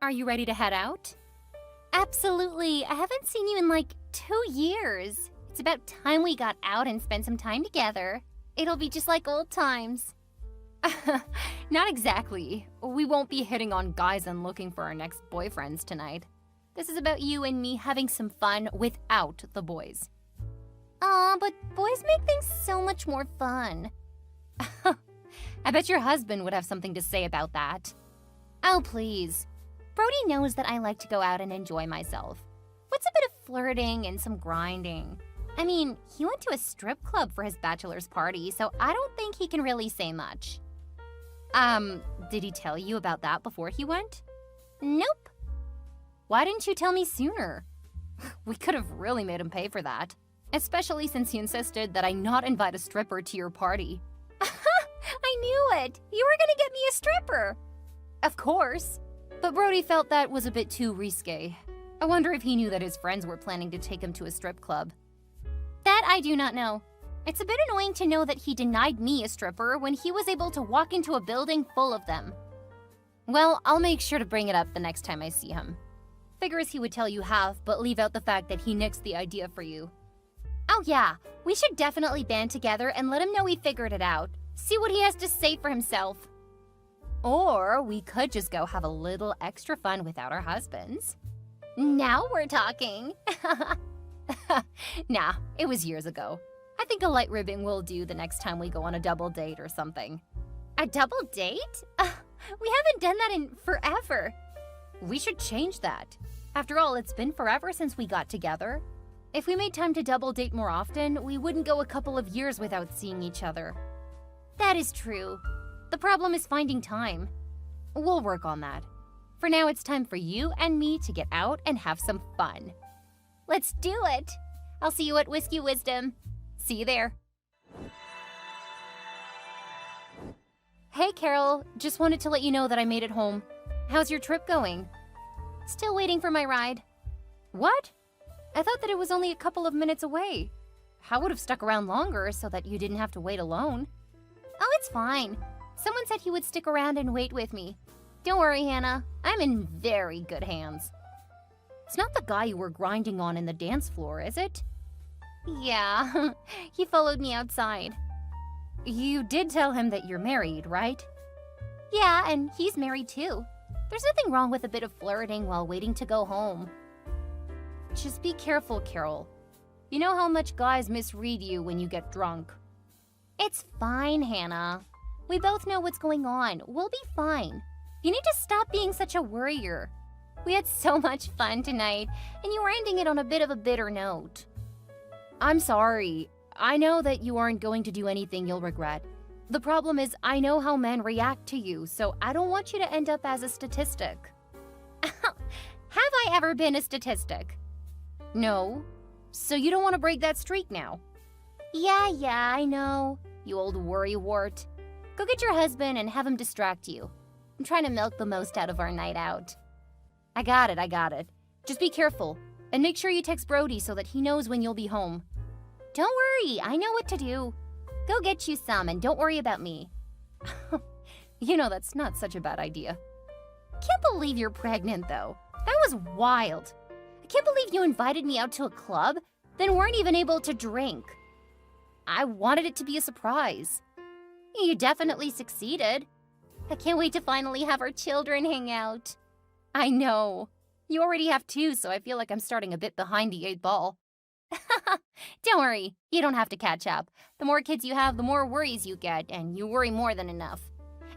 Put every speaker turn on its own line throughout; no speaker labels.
Are you ready to head out? Absolutely. I haven't seen you in like 2 years. It's about time we got out and spent some time together. It'll be just like old times. Not exactly. We won't be hitting on guys and looking for our next boyfriends tonight. This is about you and me having some fun without the boys. Aw, but boys make things so much more fun. I bet your husband would have something to say about that. Oh, please. Brody knows that I like to go out and enjoy myself. What's a bit of flirting and some grinding? I mean, he went to a strip club for his bachelor's party, so I don't think he can really say much. Did he tell you about that before he went? Nope. Why didn't you tell me sooner? We could have really made him pay for that. Especially since he insisted that I not invite a stripper to your party. I knew it! You were gonna get me a stripper! Of course. But Brody felt that was a bit too risque. I wonder if he knew that his friends were planning to take him to a strip club. That I do not know. It's a bit annoying to know that he denied me a stripper when he was able to walk into a building full of them. Well, I'll make sure to bring it up the next time I see him. Figures he would tell you half, but leave out the fact that he nixed the idea for you. Oh yeah, we should definitely band together and let him know we figured it out. See what he has to say for himself. Or we could just go have a little extra fun without our husbands. Now we're talking. Nah, it was years ago. I think a light ribbon will do the next time we go on a double date or something. A double date? We haven't done that in forever. We should change that. After all, it's been forever since we got together. If we made time to double date more often, we wouldn't go a couple of years without seeing each other. That is true. The problem is finding time. We'll work on that. For now, it's time for you and me to get out and have some fun. Let's do it! I'll see you at Whiskey Wisdom. See you there. Hey, Carol. Just wanted to let you know that I made it home. How's your trip going? Still waiting for my ride. What? I thought that it was only a couple of minutes away. I would have stuck around longer so that you didn't have to wait alone. Oh, it's fine. Someone said he would stick around and wait with me. Don't worry, Hannah. I'm in very good hands. It's not the guy you were grinding on in the dance floor, is it? Yeah, he followed me outside. You did tell him that you're married, right? Yeah, and he's married too. There's nothing wrong with a bit of flirting while waiting to go home. Just be careful, Carol. You know how much guys misread you when you get drunk. It's fine, Hannah. We both know what's going on. We'll be fine. You need to stop being such a worrier. We had so much fun tonight, and you were ending it on a bit of a bitter note. I'm sorry. I know that you aren't going to do anything you'll regret. The problem is I know how men react to you, so I don't want you to end up as a statistic. Have I ever been a statistic? No. So you don't want to break that streak now? Yeah, I know. You old worrywart. Go get your husband and have him distract you. I'm trying to milk the most out of our night out. I got it. Just be careful, and make sure you text Brody so that he knows when you'll be home. Don't worry, I know what to do. Go get you some, and don't worry about me. You know that's not such a bad idea. Can't believe you're pregnant, though. That was wild. I can't believe you invited me out to a club, then weren't even able to drink. I wanted it to be a surprise. You definitely succeeded. I can't wait to finally have our children hang out. I know. You already have 2, so I feel like I'm starting a bit behind the 8 ball. Don't worry, you don't have to catch up. The more kids you have, the more worries you get, and you worry more than enough.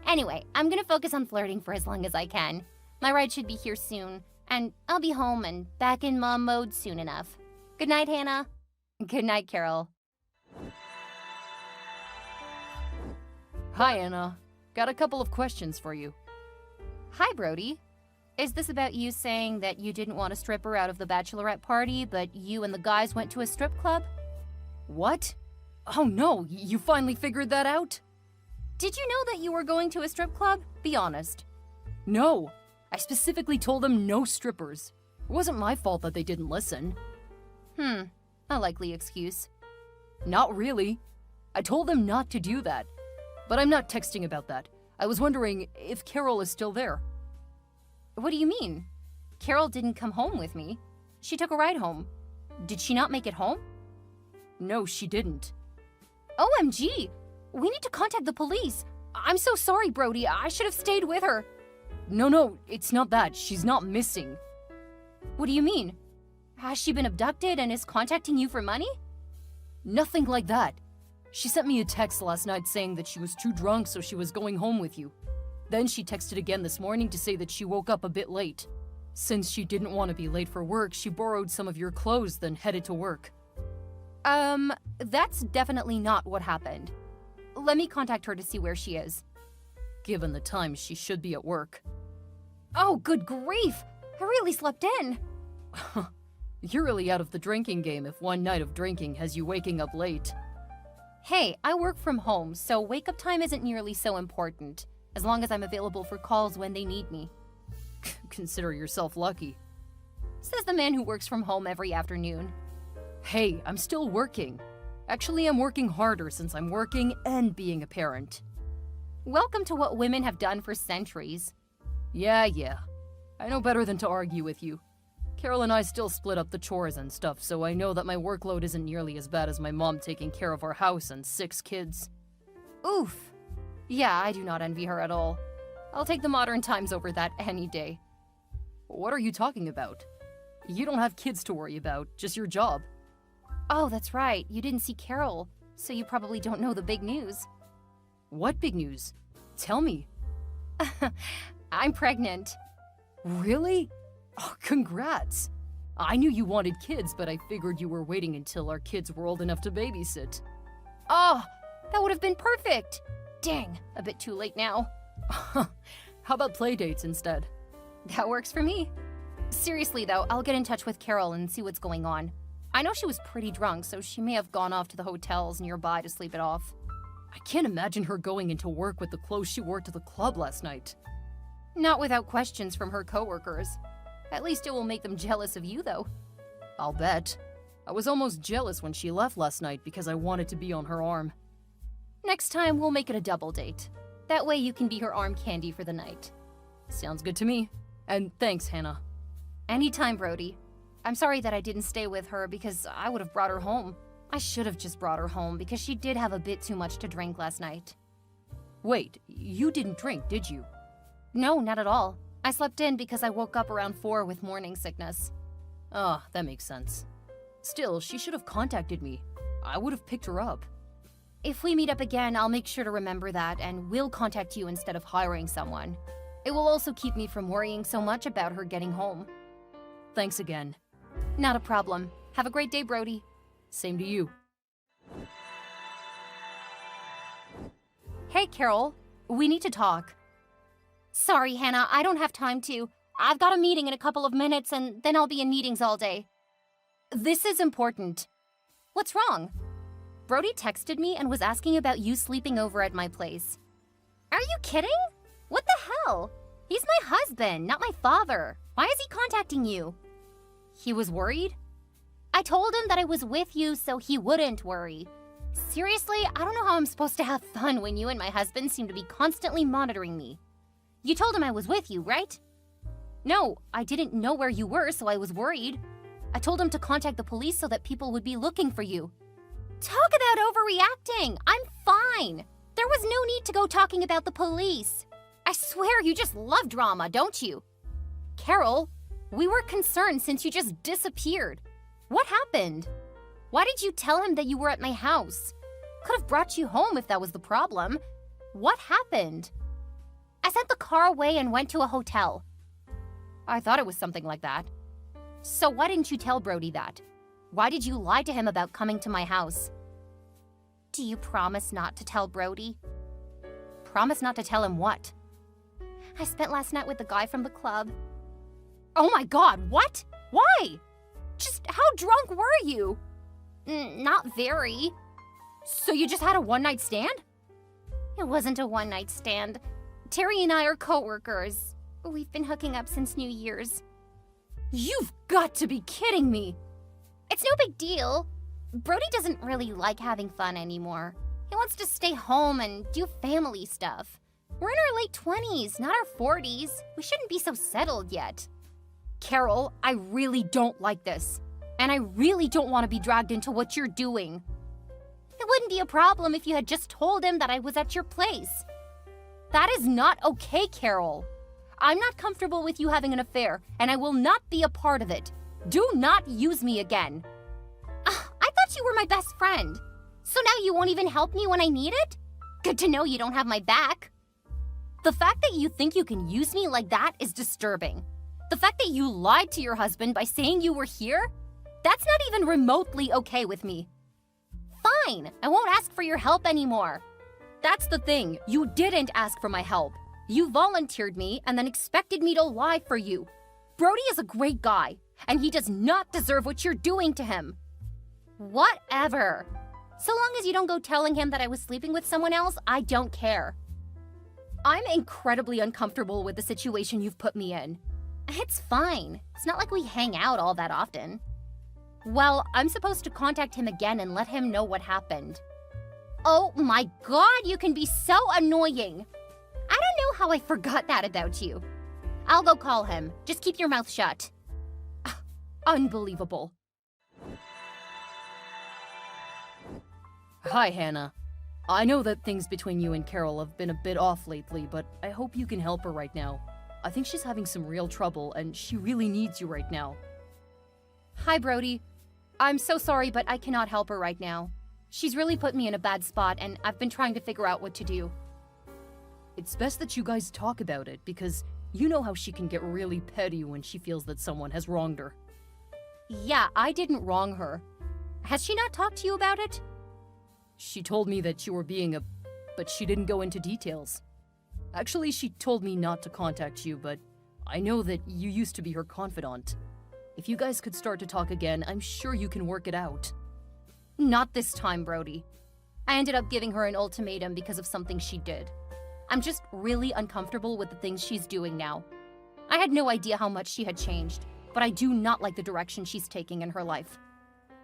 Anyway, I'm gonna focus on flirting for as long as I can. My ride should be here soon, and I'll be home and back in mom mode soon enough. Good night, Hannah. Good night, Carol.
Hi, Anna. Got a couple of questions for you.
Hi, Brody. Is this about you saying that you didn't want a stripper out of the bachelorette party, but you and the guys went to a strip club?
What? Oh no, you finally figured that out?
Did you know that you were going to a strip club? Be honest.
No, I specifically told them no strippers. It wasn't my fault that they didn't listen.
A likely excuse.
Not really. I told them not to do that. But I'm not texting about that. I was wondering if Carol is still there.
What do you mean? Carol didn't come home with me. She took a ride home. Did she not make it home?
No, she didn't.
OMG! We need to contact the police. I'm so sorry, Brody. I should have stayed with her.
No, it's not that. She's not missing.
What do you mean? Has she been abducted and is contacting you for money?
Nothing like that. She sent me a text last night saying that she was too drunk, so she was going home with you. Then she texted again this morning to say that she woke up a bit late. Since she didn't want to be late for work, she borrowed some of your clothes, then headed to work.
That's definitely not what happened. Let me contact her to see where she is.
Given the time, she should be at work.
Oh, good grief! I really slept in.
You're really out of the drinking game if one night of drinking has you waking up late.
Hey, I work from home, so wake-up time isn't nearly so important, as long as I'm available for calls when they need me.
Consider yourself lucky.
Says the man who works from home every afternoon.
Hey, I'm still working. Actually, I'm working harder since I'm working and being a parent.
Welcome to what women have done for centuries.
Yeah. I know better than to argue with you. Carol and I still split up the chores and stuff, so I know that my workload isn't nearly as bad as my mom taking care of our house and 6 kids.
Oof. Yeah, I do not envy her at all. I'll take the modern times over that any day.
What are you talking about? You don't have kids to worry about, just your job.
Oh, that's right. You didn't see Carol, so you probably don't know the big news.
What big news? Tell me.
I'm pregnant.
Really? Oh, congrats. I knew you wanted kids, but I figured you were waiting until our kids were old enough to babysit.
Oh, that would have been perfect. Dang, a bit too late now.
How about play dates instead?
That works for me. Seriously though, I'll get in touch with Carol and see what's going on. I know she was pretty drunk, so she may have gone off to the hotels nearby to sleep it off.
I can't imagine her going into work with the clothes she wore to the club last night.
Not without questions from her coworkers. At least it will make them jealous of you, though.
I'll bet. I was almost jealous when she left last night because I wanted to be on her arm.
Next time, we'll make it a double date. That way you can be her arm candy for the night.
Sounds good to me. And thanks, Hannah.
Anytime, Brody. I'm sorry that I didn't stay with her because I would have brought her home. I should have just brought her home because she did have a bit too much to drink last night.
Wait, you didn't drink, did you?
No, not at all. I slept in because I woke up around 4 with morning sickness.
Ah, that makes sense. Still, she should have contacted me. I would have picked her up.
If we meet up again, I'll make sure to remember that and will contact you instead of hiring someone. It will also keep me from worrying so much about her getting home.
Thanks again.
Not a problem. Have a great day, Brody.
Same to you.
Hey, Carol. We need to talk. Sorry, Hannah, I don't have time to. I've got a meeting in a couple of minutes and then I'll be in meetings all day. This is important. What's wrong? Brody texted me and was asking about you sleeping over at my place. Are you kidding? What the hell? He's my husband, not my father. Why is he contacting you? He was worried? I told him that I was with you so he wouldn't worry. Seriously, I don't know how I'm supposed to have fun when you and my husband seem to be constantly monitoring me. You told him I was with you, right? No, I didn't know where you were, so I was worried. I told him to contact the police so that people would be looking for you. Talk about overreacting! I'm fine! There was no need to go talking about the police. I swear you just love drama, don't you? Carol, we were concerned since you just disappeared. What happened? Why did you tell him that you were at my house? Could have brought you home if that was the problem. What happened? I sent the car away and went to a hotel. I thought it was something like that. So why didn't you tell Brody that? Why did you lie to him about coming to my house? Do you promise not to tell Brody? Promise not to tell him what? I spent last night with the guy from the club. Oh my god, what? Why? Just how drunk were you? Not very. So you just had a one-night stand? It wasn't a one-night stand. Terry and I are co-workers. We've been hooking up since New Year's. You've got to be kidding me! It's no big deal. Brody doesn't really like having fun anymore. He wants to stay home and do family stuff. We're in our late 20s, not our 40s. We shouldn't be so settled yet. Carol, I really don't like this. And I really don't want to be dragged into what you're doing. It wouldn't be a problem if you had just told him that I was at your place. That is not okay, Carol. I'm not comfortable with you having an affair, and I will not be a part of it. Do not use me again. I thought you were my best friend. So now you won't even help me when I need it? Good to know you don't have my back. The fact that you think you can use me like that is disturbing. The fact that you lied to your husband by saying you were here? That's not even remotely okay with me. Fine, I won't ask for your help anymore. That's the thing, you didn't ask for my help. You volunteered me and then expected me to lie for you. Brody is a great guy, and he does not deserve what you're doing to him. Whatever. So long as you don't go telling him that I was sleeping with someone else, I don't care. I'm incredibly uncomfortable with the situation you've put me in. It's fine. It's not like we hang out all that often. Well, I'm supposed to contact him again and let him know what happened. Oh my god, you can be so annoying. I don't know how I forgot that about you. I'll go call him. Just keep your mouth shut.
Unbelievable. Hi, Hannah. I know that things between you and Carol have been a bit off lately, but I hope you can help her right now. I think she's having some real trouble, and she really needs you right now.
Hi, Brody. I'm so sorry, but I cannot help her right now. She's really put me in a bad spot, and I've been trying to figure out what to do.
It's best that you guys talk about it, because you know how she can get really petty when she feels that someone has wronged her.
Yeah, I didn't wrong her. Has she not talked to you about it?
She told me that you were being but she didn't go into details. Actually, she told me not to contact you, but I know that you used to be her confidant. If you guys could start to talk again, I'm sure you can work it out.
Not this time, Brody. I ended up giving her an ultimatum because of something she did. I'm just really uncomfortable with the things she's doing now. I had no idea how much she had changed, but I do not like the direction she's taking in her life.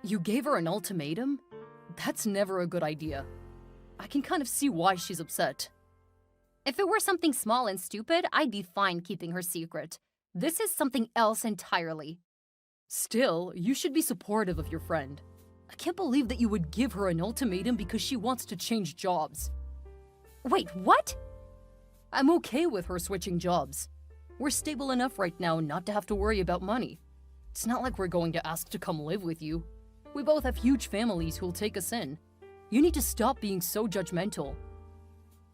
You gave her an ultimatum? That's never a good idea. I can kind of see why she's upset.
If it were something small and stupid, I'd be fine keeping her secret. This is something else entirely.
Still, you should be supportive of your friend. I can't believe that you would give her an ultimatum because she wants to change jobs.
Wait, what?
I'm okay with her switching jobs. We're stable enough right now not to have to worry about money. It's not like we're going to ask to come live with you. We both have huge families who'll take us in. You need to stop being so judgmental.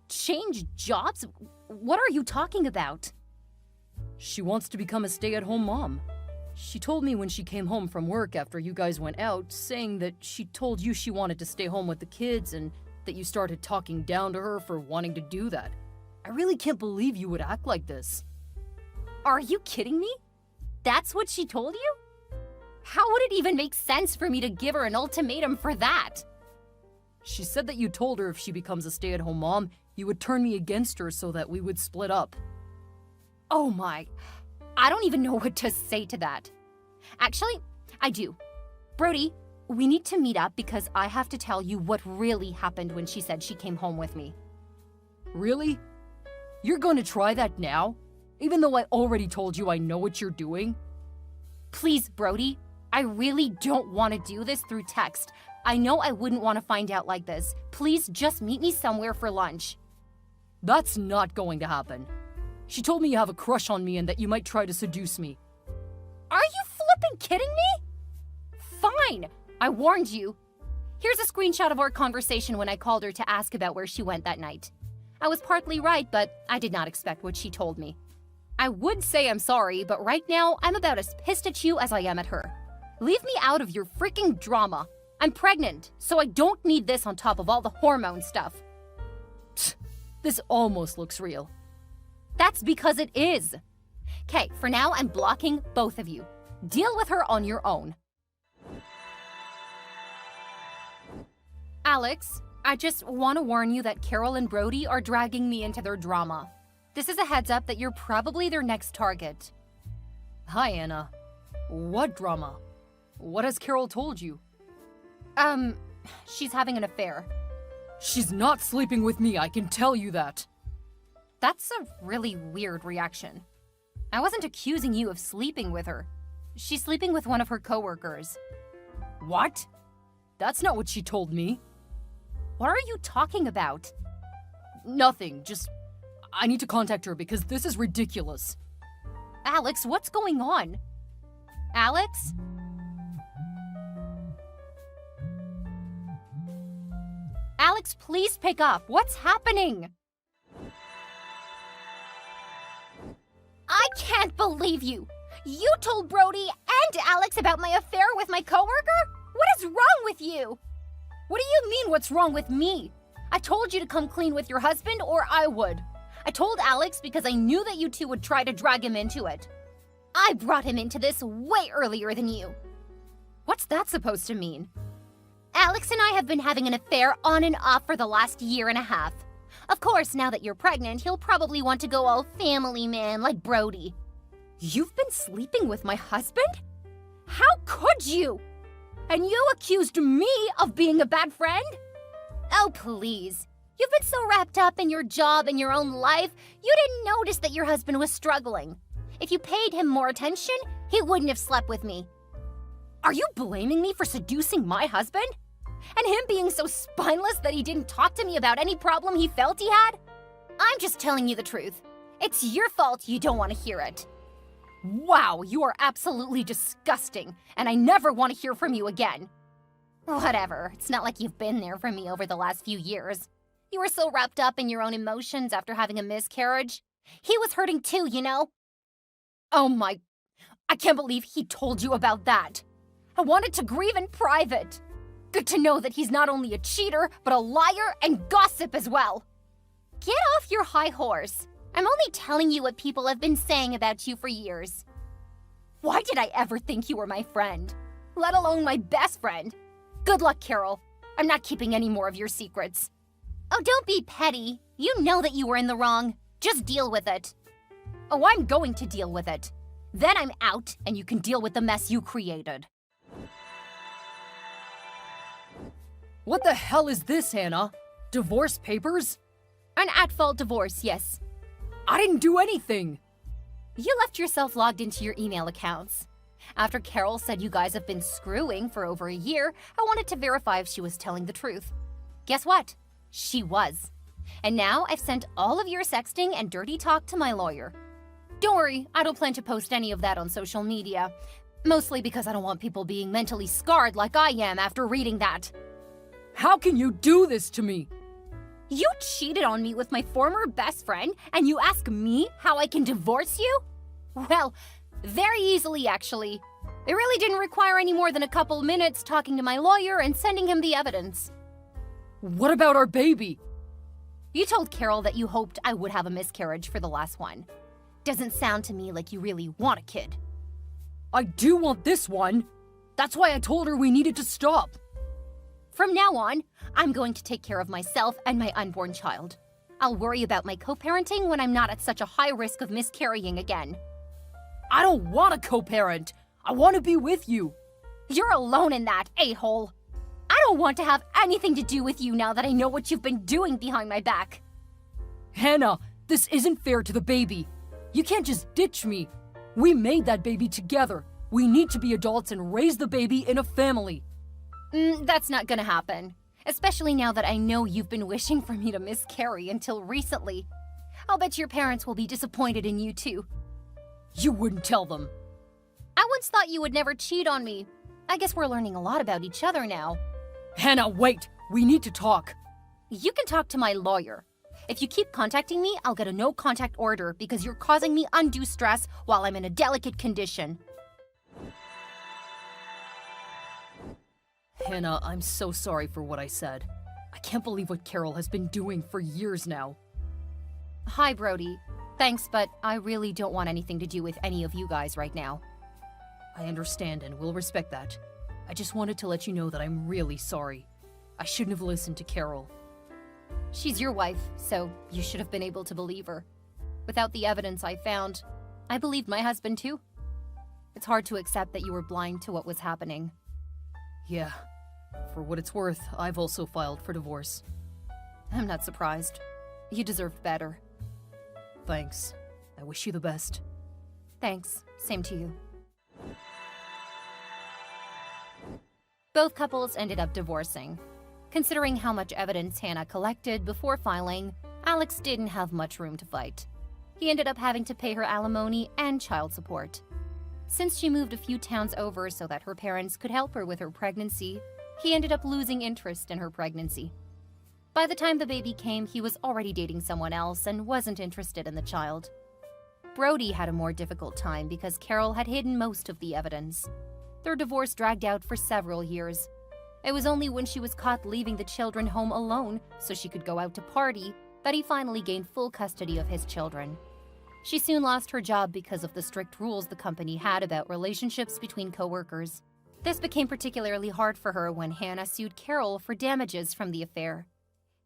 Change jobs? What are you talking about?
She wants to become a stay-at-home mom. She told me when she came home from work after you guys went out, saying that she told you she wanted to stay home with the kids and that you started talking down to her for wanting to do that. I really can't believe you would act like this.
Are you kidding me? That's what she told you? How would it even make sense for me to give her an ultimatum for that?
She said that you told her if she becomes a stay-at-home mom, you would turn me against her so that we would split up.
Oh my. I don't even know what to say to that. Actually, I do. Brody, we need to meet up because I have to tell you what really happened when she said she came home with me.
Really? You're going to try that now? Even though I already told you I know what you're doing?
Please, Brody. I really don't want to do this through text. I know I wouldn't want to find out like this. Please just meet me somewhere for lunch.
That's not going to happen. She told me you have a crush on me and that you might try to seduce me.
Are you flipping kidding me? Fine. I warned you. Here's a screenshot of our conversation when I called her to ask about where she went that night. I was partly right, but I did not expect what she told me. I would say I'm sorry, but right now I'm about as pissed at you as I am at her. Leave me out of your freaking drama. I'm pregnant, so I don't need this on top of all the hormone stuff.
Psst, this almost looks real.
That's because it is. Okay, for now I'm blocking both of you. Deal with her on your own. Alex, I just want to warn you that Carol and Brody are dragging me into their drama. This is a heads up that you're probably their next target.
Hi, Anna. What drama? What has Carol told you?
She's having an affair.
She's not sleeping with me, I can tell you that.
That's a really weird reaction. I wasn't accusing you of sleeping with her. She's sleeping with one of her coworkers.
What? That's not what she told me.
What are you talking about?
Nothing, just I need to contact her because this is ridiculous.
Alex, what's going on? Alex? Alex, please pick up. What's happening? I can't believe you. You told Brody and Alex about my affair with my coworker? What is wrong with you?
What do you mean, what's wrong with me?
I told you to come clean with your husband or I would. I told Alex because I knew that you two would try to drag him into it. I brought him into this way earlier than you.
What's that supposed to mean?
Alex and I have been having an affair on and off for the last year and a half. Of course, now that you're pregnant, he'll probably want to go all family man like Brody.
You've been sleeping with my husband? How could you? And you accused me of being a bad friend?
Oh, please. You've been so wrapped up in your job and your own life, you didn't notice that your husband was struggling. If you paid him more attention, he wouldn't have slept with me.
Are you blaming me for seducing my husband? And him being so spineless that he didn't talk to me about any problem he felt he had?
I'm just telling you the truth. It's your fault you don't want to hear it.
Wow, you are absolutely disgusting, and I never want to hear from you again.
Whatever, it's not like you've been there for me over the last few years. You were so wrapped up in your own emotions after having a miscarriage. He was hurting too, you know?
Oh my... I can't believe he told you about that. I wanted to grieve in private. Good to know that he's not only a cheater, but a liar and gossip as well.
Get off your high horse. I'm only telling you what people have been saying about you for years.
Why did I ever think you were my friend? Let alone my best friend? Good luck, Carol. I'm not keeping any more of your secrets.
Oh, don't be petty. You know that you were in the wrong. Just deal with it.
Oh, I'm going to deal with it. Then I'm out, and you can deal with the mess you created. What the hell is this, Hannah? Divorce papers?
An at-fault divorce, yes.
I didn't do anything.
You left yourself logged into your email accounts. After Carol said you guys have been screwing for over a year, I wanted to verify if she was telling the truth. Guess what? She was. And now I've sent all of your sexting and dirty talk to my lawyer. Don't worry, I don't plan to post any of that on social media. Mostly because I don't want people being mentally scarred like I am after reading that.
How can you do this to me?
You cheated on me with my former best friend, and you ask me how I can divorce you? Well, very easily, actually. It really didn't require any more than a couple minutes talking to my lawyer and sending him the evidence.
What about our baby?
You told Carol that you hoped I would have a miscarriage for the last one. Doesn't sound to me like you really want a kid.
I do want this one. That's why I told her we needed to stop.
From now on, I'm going to take care of myself and my unborn child. I'll worry about my co-parenting when I'm not at such a high risk of miscarrying again.
I don't want a co-parent. I want to be with you.
You're alone in that, a-hole. I don't want to have anything to do with you now that I know what you've been doing behind my back.
Hannah, this isn't fair to the baby. You can't just ditch me. We made that baby together. We need to be adults and raise the baby in a family.
That's not gonna happen. Especially now that I know you've been wishing for me to miscarry until recently. I'll bet your parents will be disappointed in you too.
You wouldn't tell them.
I once thought you would never cheat on me. I guess we're learning a lot about each other now.
Hannah, wait! We need to talk.
You can talk to my lawyer. If you keep contacting me, I'll get a no-contact order because you're causing me undue stress while I'm in a delicate condition.
Hannah, I'm so sorry for what I said. I can't believe what Carol has been doing for years now.
Hi, Brody. Thanks, but I really don't want anything to do with any of you guys right now.
I understand and will respect that. I just wanted to let you know that I'm really sorry. I shouldn't have listened to Carol.
She's your wife, so you should have been able to believe her. Without the evidence I found, I believed my husband too. It's hard to accept that you were blind to what was happening.
Yeah. For what it's worth, I've also filed for divorce.
I'm not surprised. You deserved better.
Thanks. I wish you the best.
Thanks. Same to you. Both couples ended up divorcing. Considering how much evidence Hannah collected before filing, Alex didn't have much room to fight. He ended up having to pay her alimony and child support. Since she moved a few towns over so that her parents could help her with her pregnancy, he ended up losing interest in her pregnancy. By the time the baby came, he was already dating someone else and wasn't interested in the child. Brody had a more difficult time because Carol had hidden most of the evidence. Their divorce dragged out for several years. It was only when she was caught leaving the children home alone so she could go out to party that he finally gained full custody of his children. She soon lost her job because of the strict rules the company had about relationships between coworkers. This became particularly hard for her when Hannah sued Carol for damages from the affair.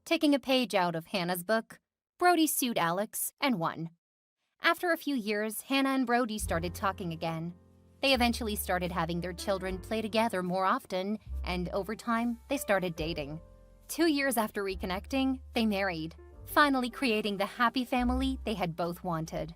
Taking a page out of Hannah's book, Brody sued Alex and won. After a few years, Hannah and Brody started talking again. They eventually started having their children play together more often, and over time, they started dating. 2 years after reconnecting, they married, finally creating the happy family they had both wanted.